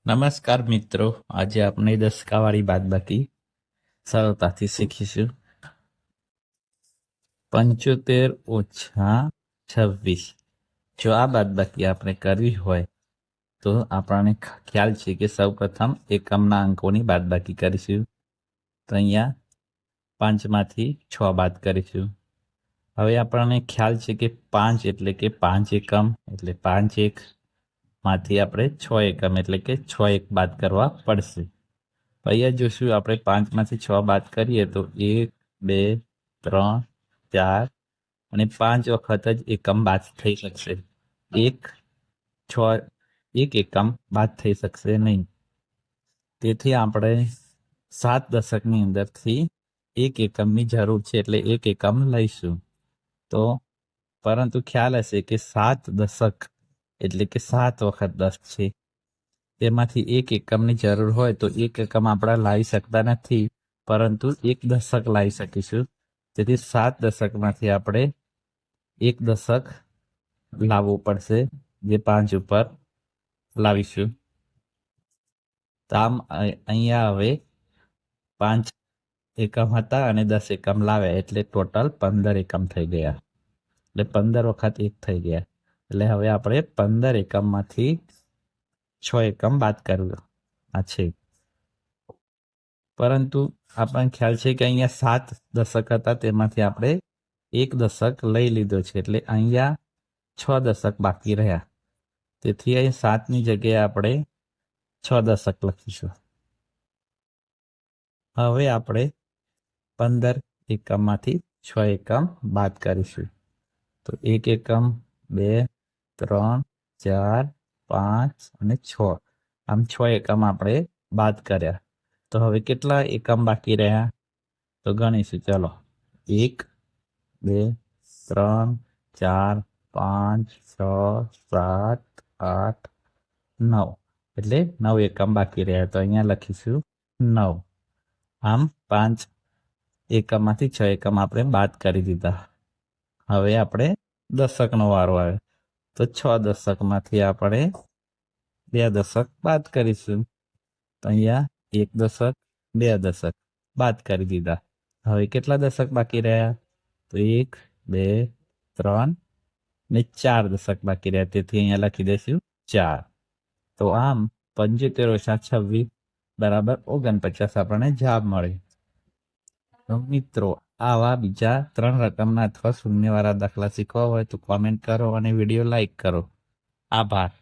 નમસ્કાર મિત્રો, આજે આપણે દસકાવાળી બાદબાકી સરળતાથી શીખીશું. 75 ઓછા 26. જો આ બાદબાકી આપણે કરવી હોય તો આપણને ખ્યાલ છે કે સૌ પ્રથમ એકમના અંકોની બાદબાકી કરીશું. તો અહીંયા 5માંથી 6 બાદ કરીશું. હવે આપણને ખ્યાલ છે કે 5 એટલે કે 5 એકમ એટલે 5 એક માંથી આપણે 6 એકમ એટલે કે 6 એક બાદ કરવા પડશે. અહીંયા જોશું આપણે 5માંથી 6 બાદ કરીએ તો 1 2 3 4 અને 5 વખત જ એકમ બાદ થઈ શકશે. એક એકમ બાદ થઈ શકશે નહીં. તેથી આપણે 7 દશકની અંદરથી એક એકમની જરૂર છે એટલે એક એકમ લઈશું. તો પરંતુ ખ્યાલ હશે કે 7 દશક એટલે કે 7 વખત 10 છે. તેમાંથી એક એકમની જરૂર હોય તો એક એકમ આપણે લાવી શકતા નથી, પરંતુ એક દશક લાવી શકીશું. તેથી 7 દશકમાંથી આપણે એક દશક લાવવું પડશે, જે 5 ઉપર લાવીશું. તો આમ અહીંયા હવે 5 એકમ હતા અને 10 એકમ લાવ્યા એટલે ટોટલ 15 એકમ થઈ ગયા. એટલે 15 વખત 1 થઈ ગયા. એટલે હવે આપણે 15 એકમમાંથી 6 એકમ બાદ કરવું છે. પરંતુ આપણને ખ્યાલ છે કે અહીંયા 7 દશક હતા, તેમાંથી આપણે એક દશક લઈ લીધો છે એટલે અહીંયા 6 દશક બાકી રહ્યા. તેથી અહીં 7ની જગ્યાએ આપણે 6 દશક લખીશું. હવે આપણે 15 એકમમાંથી 6 એકમ બાદ કરીશું. તો 1 એકમ 2 3 4 5 અને 6, આમ 6 એકમ આપણે બાદ કર્યા. તો હવે કેટલા એકમ બાકી રહ્યા તો ગણીશું. ચલો, 1 2 3 4 5 6 7 8 9, એટલે 9 એકમ બાકી રહ્યા. તો અહીંયા લખીશું 9. આમ 5 એકમમાંથી 6 એકમ આપણે બાદ કરી દીધા. હવે આપણે દશકનો વારો આવ્યો. તો 6 દશકમાંથી આપણે 2 દશક બાદ કરીશું. તો અહીંયા 1 દશક 2 દશક બાદ કરી દીધા. હવે કેટલા દશક બાકી રહ્યા તો 1 2 3 ને 4 દશક બાકી રહ્યા. તેથી અહીંયા લખી દઈશું 4. તો આમ 75 ઓછા 26 બરાબર 49 આપણને જવાબ મળે. તો મિત્રો, આવા બીજા 3 રકમના અથવા શૂન્યવાળા દાખલા શીખવા હોય તો કોમેન્ટ કરો અને વિડીયો લાઈક કરો. આભાર.